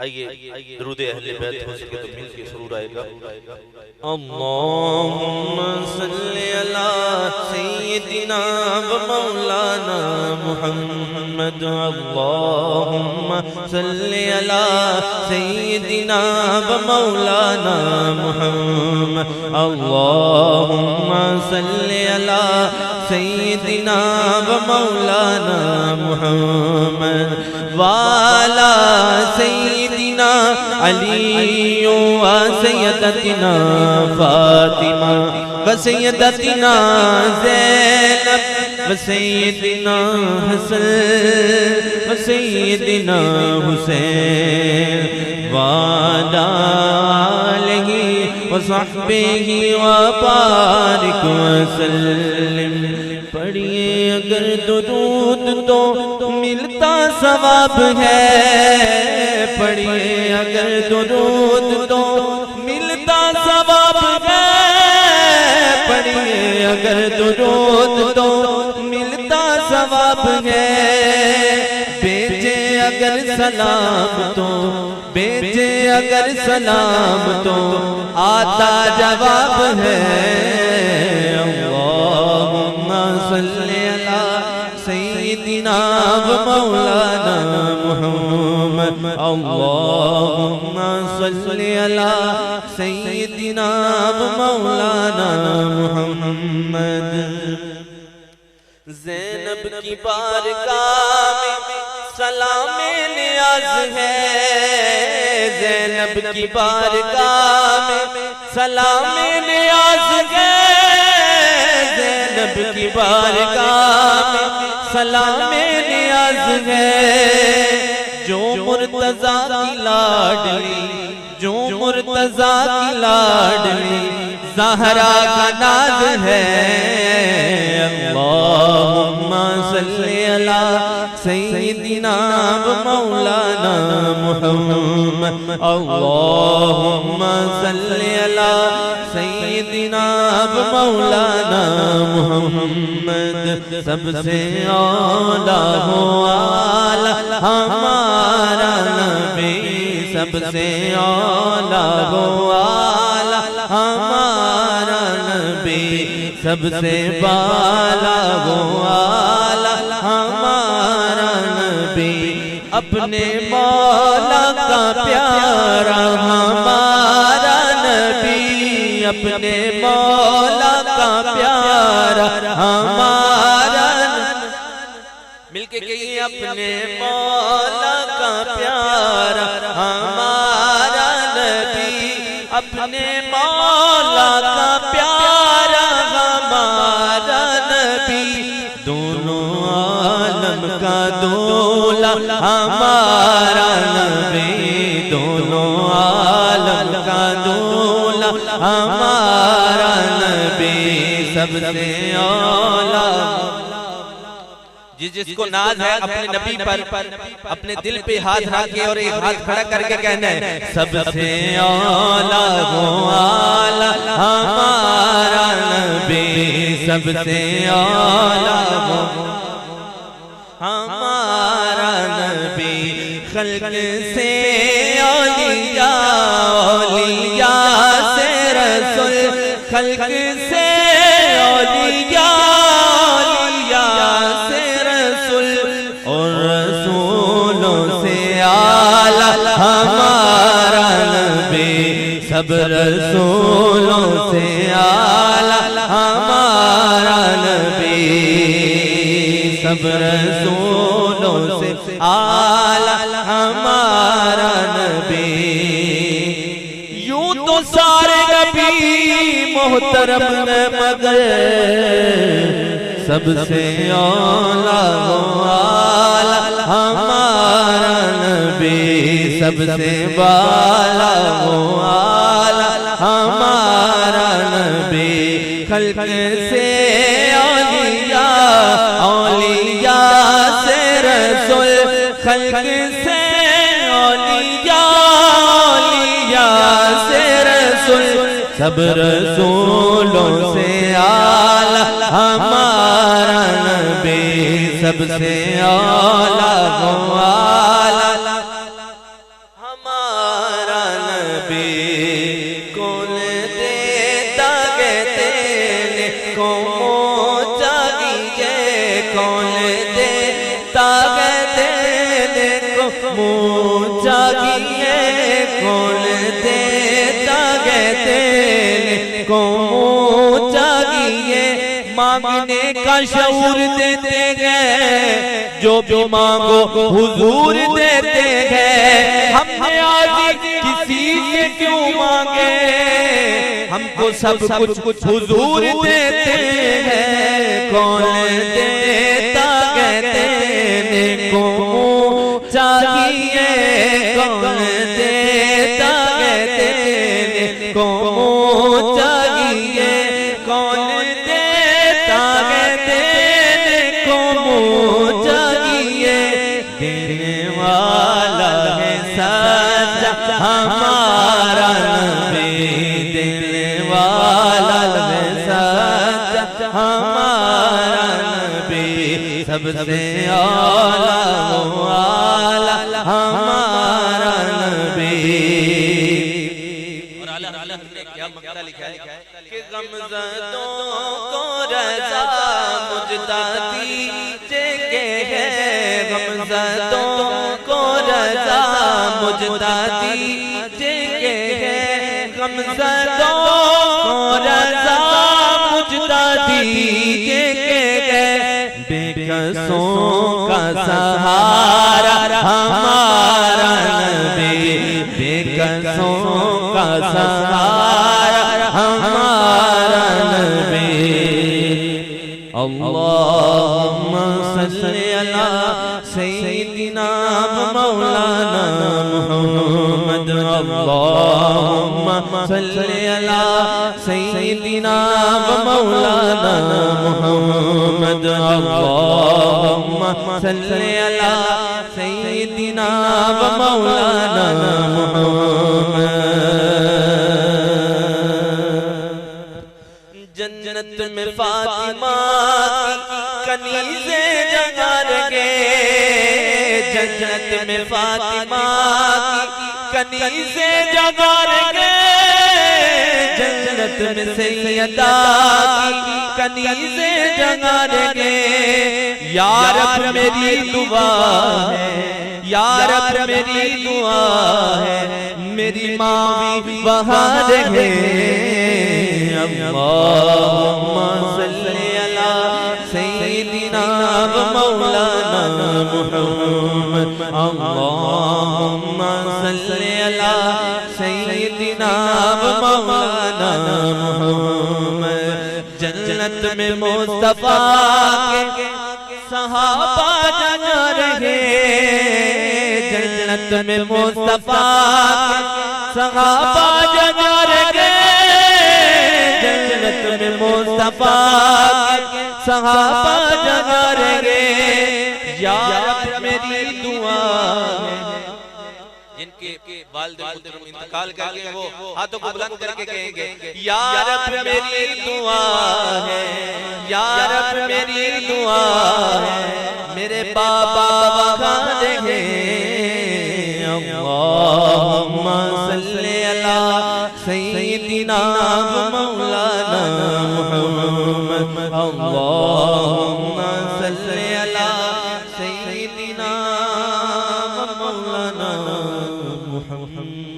آئیے درود اہل بیت ہو سکے تو مل کے سرور آئے گا۔ اللہم صلی علی سیدنا و مولانا محمد، اللہم صلی علی سیدنا و مولانا محمد، اللہم صلی علی سیدنا و مولانا محمد وعلی سیدنا علی و سیدتنا فاطمہ و سیدتنا زینب و سیدنا حسن و سیدنا حسین وعلی آلہ و صحبہ و بارک وسلم۔ پڑھیے اگر درود تو ملتا ثواب ہے، پڑھیے اگر درود تو ملتا ثواب ہے، پڑھیے اگر درود تو ملتا ثواب ہے، بھیجے اگر سلام تو بھیجے اگر سلام تو آتا جواب ہے۔ اللہم صلی علی سیدنا و مولانا محمد، اللہم صلی علی سیدنا و مولانا محمد۔ زینب کی بارگاہ میں سلام نیاز ہے، زینب کی بارگاہ میں سلام نیاز ہے، زینب کی بارگاہ میں سلام نیاز ہے، جو مرتضیٰ کی لاڈلی جو مرتضیٰ کی لاڈلی زہرا کا ناز ہے۔ اللہم صلی علی سیدنا و مولانا محمد، اللہم صلی علی سیدنا و مولانا محمد۔ سب سے اولیٰ ہو اعلیٰ ہمارا نبی، سب سے اولیٰ ہو اعلیٰ ہمارا نبی، سب سے بالا ہو اعلیٰ ہمارا نبی، اپنے مولا کا پیارا ہمارا نبی، اپنے مولا کا پیارا ہمارا نبی، مل کے کہیے اپنے مولا کا پیارا ہمارا نبی، اپنے مولا کا پیارا ہمارا نبی، دونوں عالم کا دولا ہمارا نبی، دونوں عالم کا دولا ہمارا نبی، سب سے اولیٰ۔ جس کو ناز ہے اپنے نبی پر اپنے دل پہ ہاتھ رکھ کے اور ایک ہاتھ کھڑا کر کے کہنا ہے، سب سے اولیٰ ہو اعلیٰ ہمارا نبی، سب سے اولیٰ ہو ہمارا نبی، خلق سے اولیاء اولیاء سے رسول، خلق سے اولیاء ہمارا نبی، سب رسولوں سے اعلیٰ ہمارا نبی، سب رسولوں سے اعلیٰ ہمارا نبی۔ یوں تو سارے نبی محترم مگر سب سے اولیٰ ہو اعلیٰ ہمارا نبی، سب سے بالا ہو اعلیٰ ہمارا نبی، خلق سے اولیاء اولیاء سے رسول، خلق سے اولیاء اولیاء سے رسول، سب رسولوں سے اعلیٰ ہمارا نبی، سب سے اولیٰ ہو اعلیٰ ہمارا نبی کون دیتا گے تیرے کو چاہیے کون دیتا گے تیرے کو چاہیے کون دیتا گے تیرے کو چاہیے مانگنے کا شعور دیتے گئے جو بھی مانگو حضور دیتے ہیں ہم نے آج کسی سے کیوں مانگے ہم کو سب کچھ حضور دیتے ہیں کون دیتا کہتے ہیں کو چاہیے کون دیتا کہتے ہیں کو چاہیے کون دیتا کہتے ہیں کو چاہیے دینے والا ہے سچا ہمارا نبی دینے والا ہے سچا ہمارا نبی سب سے اعلیٰ ہمارا نبی اور اعلیٰ نے کیا مقطع لکھا ہے کہ غمزدوں کو رضا مجھتا دیجئے ہے غمزدوں کو رضا مجھتا دیجئے ہے غمزدوں کو رضا مجھتا دیجئے ہے بے کسوں کا سہارا ہمارا نبی بے کسوں کا سہارا ہمارا نبی اللہم صلی علی سیدنا مولانا محمد اللہم صلی علی سیدنا مولانا محمد اللہم صلی علی سیدنا مولانا محمد جنت میں فاطمہ کنیزیں جگار گے جنت میں فاطمہ کنیزیں جگار گے جنت میں سیدہ کنیزیں جگار گے یا رب میری دعا ہے یا رب میری دعا ہے میری ماں بھی وہاں رہے اللہم صلی علی سیدنا و مولانا محمد اللہم صلی علی سیدنا و مولانا محمد جنت میں مصطفیٰ کے صحابہ جگہ رہے جنت میں مصطفیٰ کے صحابہ جگہ رہے جنت میں مصطفیٰ کے صحابہ جگہ رہے یا رب میری دعا ہے جن کے والد محترم انتقال کر گئے وہ ہاتھوں کو بلند کر کے کہیں گے یا رب میری دعا ہے یا رب میری دعا ہے میرے بابا وہاں رہے اللہم